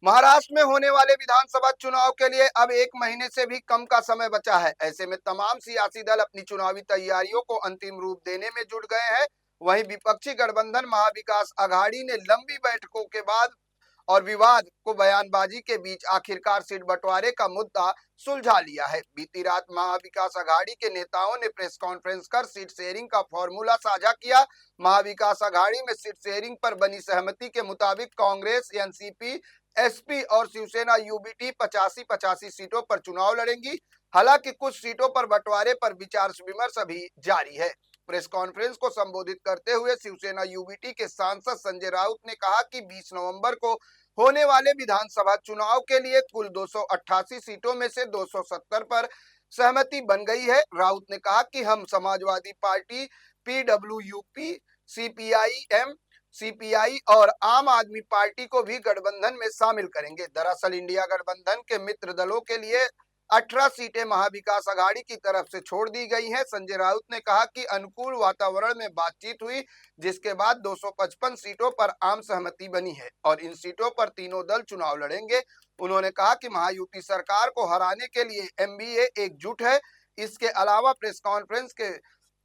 महाराष्ट्र में होने वाले विधानसभा चुनाव के लिए अब एक महीने से भी कम का समय बचा है। ऐसे में तमाम सियासी दल अपनी चुनावी तैयारियों को अंतिम रूप देने में जुट गए हैं। वहीं विपक्षी गठबंधन महाविकास आघाड़ी ने लंबी बैठकों के बाद और विवाद को बयानबाजी के बीच आखिरकार सीट बंटवारे का मुद्दा सुलझा लिया है। बीती रात महाविकास आघाड़ी के नेताओं ने प्रेस कॉन्फ्रेंस कर सीट शेयरिंग का फॉर्मूला साझा किया। महाविकास आघाड़ी में सीट शेयरिंग पर बनी सहमति के मुताबिक कांग्रेस, एनसीपी, एसपी और शिवसेना यूबीटी 85-85 सीटों पर चुनाव लड़ेंगी। हालांकि कुछ सीटों पर बंटवारे पर विचार विमर्श अभी जारी है। प्रेस कॉन्फ्रेंस को संबोधित करते हुए शिवसेना यूबीटी के सांसद संजय राउत ने कहा कि 20 नवंबर को होने वाले विधानसभा चुनाव के लिए कुल 288 सीटों में से 270 पर सहमति बन गई है। राउत ने कहा कि हम Samajwadi party, PWP, CPIM, CPI और आम आदमी पार्टी को भी गठबंधन में शामिल करेंगे। दरअसल इंडिया गठबंधन के मित्र दलों के लिए 18 सीटें महाविकास आघाड़ी की तरफ से छोड़ दी गई हैं। संजय राउत ने कहा कि अनुकूल वातावरण में बातचीत हुई, जिसके बाद 255 सीटों पर आम सहमति बनी है और इन सीटों पर तीनों दल चुनाव लड़ेंगे। उन्होंने कहा कि महायुति सरकार को हराने के लिए एमबीए एकजुट है। इसके अलावा प्रेस कॉन्फ्रेंस के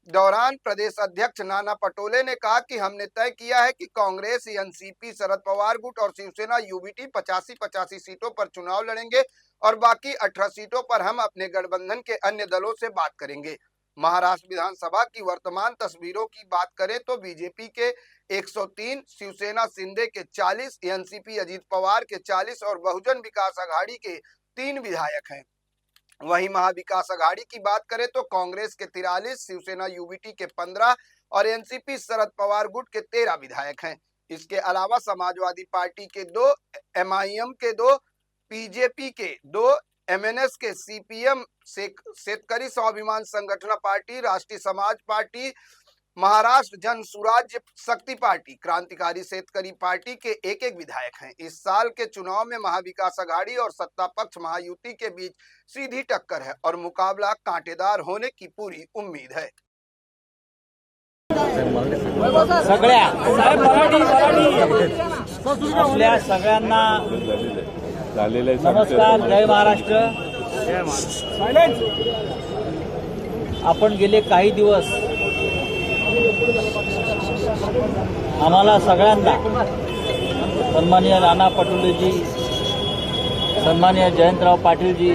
दौरान प्रदेश अध्यक्ष नाना पटोले ने कहा कि हमने तय किया है कि कांग्रेस, एनसीपी, शरद पवार गुट और शिवसेना यूबीटी 85-85 सीटों पर चुनाव लड़ेंगे और बाकी 18 सीटों पर हम अपने गठबंधन के अन्य दलों से बात करेंगे। महाराष्ट्र विधानसभा की वर्तमान तस्वीरों की बात करें तो बीजेपी के 103, शिवसेना शिंदे के 40, एनसीपी अजीत पवार के 40 और बहुजन विकास आघाड़ी के 3 विधायक हैं। वहीं महाविकास आघाड़ी की बात करें तो कांग्रेस के 43, शिवसेना यूबीटी के 15 और एनसीपी शरद पवार गुट के 13 विधायक हैं। इसके अलावा समाजवादी पार्टी के 2, एमआईएम के 2, बीजेपी के 2, एमएनएस के, सीपीएम शेतकरी स्वाभिमान संगठन पार्टी, राष्ट्रीय समाज पार्टी, महाराष्ट्र जन सुराज्य शक्ति पार्टी, क्रांतिकारी शेतकरी पार्टी के एक-एक विधायक हैं। इस साल के चुनाव में महाविकास आघाड़ी और सत्ता पक्ष महायुति के बीच सीधी टक्कर है और मुकाबला कांटेदार होने की पूरी उम्मीद है। आपल्या सगळ्यांना नमस्कार, जय महाराष्ट्र। आपण गेले काही दिवस आम्हाला सगळ्यांना सन्माननीय नाना पटोलेजी, सन्माननीय जयंतराव पाटीलजी,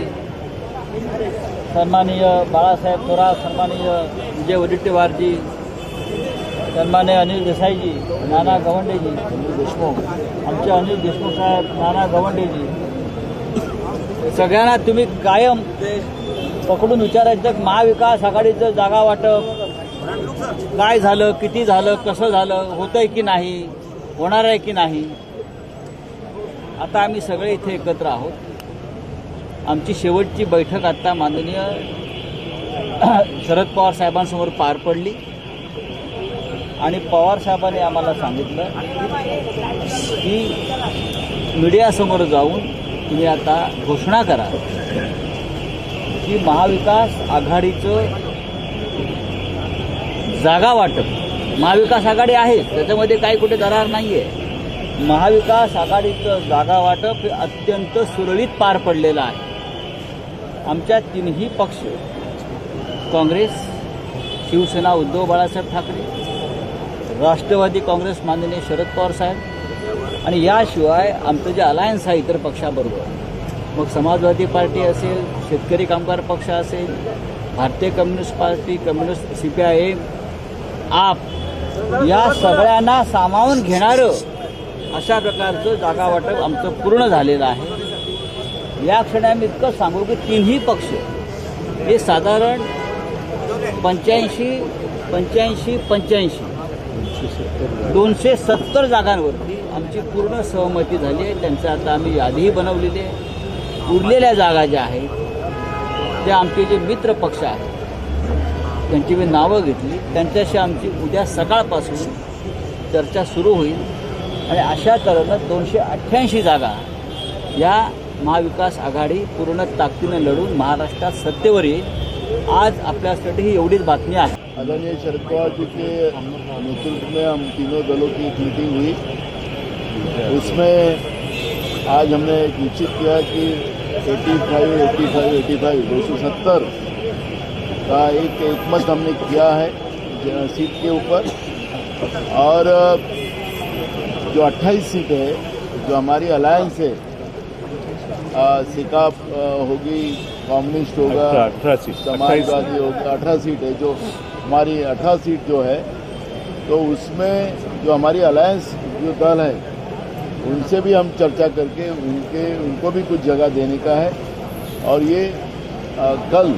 सन्माननीय बाळासाहेब थोरात, सन्माननीय विजय वडेट्टीवारजी, सन्माननीय अनिल देसाईजी, नाना गवंडेजी, आमचे अनिल देशमुख साहेब, नाना गवंडेजी, सगळ्यांना तुम्ही कायम पकडून विचारायचं की महाविकास आघाडीचं जागा वाटप काय झालं, किती झालं, कसं झालं, होतंय की नाही, होणार आहे की नाही। आता आम्ही सगळे इथे एकत्र आहोत। आमची शेवटची बैठक आता माननीय शरद पवार साहेबांसमोर पार पडली आणि पवार साहेबांनी आम्हाला सांगितलं की मीडियासमोर जाऊन तुम्ही आता घोषणा करा की महाविकास आघाडीचं जागा वाटप, महाविकास आघाडी आहे त्याच्यामध्ये काही कुठे दरार नाही आहे। महाविकास आघाडीचं जागा वाटप हे अत्यंत सुरळीत पार पडलेलं आहे। आमच्या तीनही पक्ष काँग्रेस, शिवसेना उद्धव बाळासाहेब ठाकरे, राष्ट्रवादी काँग्रेस माननीय शरद पवार साहेब आणि याशिवाय आमचं जे अलायन्स आहे इतर पक्षाबरोबर, मग समाजवादी पार्टी असेल, शेतकरी कामगार पक्ष असेल, भारतीय कम्युनिस्ट पार्टी, कम्युनिस्ट, सीपीआयएम, आप, या सगळ्यांना सामावून घेणारं अशा प्रकारचं जागा वाटप आमचं पूर्ण झालेलं आहे। या क्षणी आम्ही इतकं सांगू की तिन्ही पक्ष हे साधारण 85 270 जागांवरती आमची पूर्ण सहमती झाली आहे। त्यांचं आता आम्ही यादीही बनवलेली आहे। उरलेल्या जागा ज्या आहेत त्या आमचे जे मित्र पक्ष आहेत त्यांची मी नावं घेतली, त्यांच्याशी आमची उद्या सकाळपासून चर्चा सुरू होईल आणि अशा तऱ्हेनं 288 जागा या महाविकास आघाडी पूर्ण ताकदीने लढून महाराष्ट्रात सत्तेवर येईल। आज आपल्यासाठी ही एवढीच बातमी आहे। आदरणीय शरद पवार जी के नेतृत्व में हम तीनों दलों की एक मीटिंग हुई, उसमें आज हमने निश्चित किया कि 85 270 का एक मत हमने किया है सीट के ऊपर। और जो 28 सीट है जो हमारी अलायंस है, सिकाप होगी, कम्युनिस्ट होगा, 18 सीट, समाजवादी होगा, 18 सीट है। जो हमारी 18 सीट जो है, तो उसमें जो हमारी अलायंस जो दल है उनसे भी हम चर्चा करके उनको भी कुछ जगह देने का है। और ये कल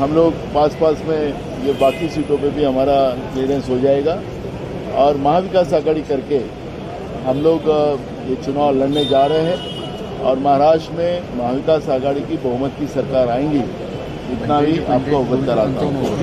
हम लोग पास में ये बाकी सीटों पे भी हमारा क्लियरेंस हो जाएगा और महाविकास आघाड़ी करके हम लोग ये चुनाव लड़ने जा रहे हैं और महाराष्ट्र में महाविकास आघाड़ी की बहुमत की सरकार आएंगी, इतना भी आपको अवगत कराता हूँ।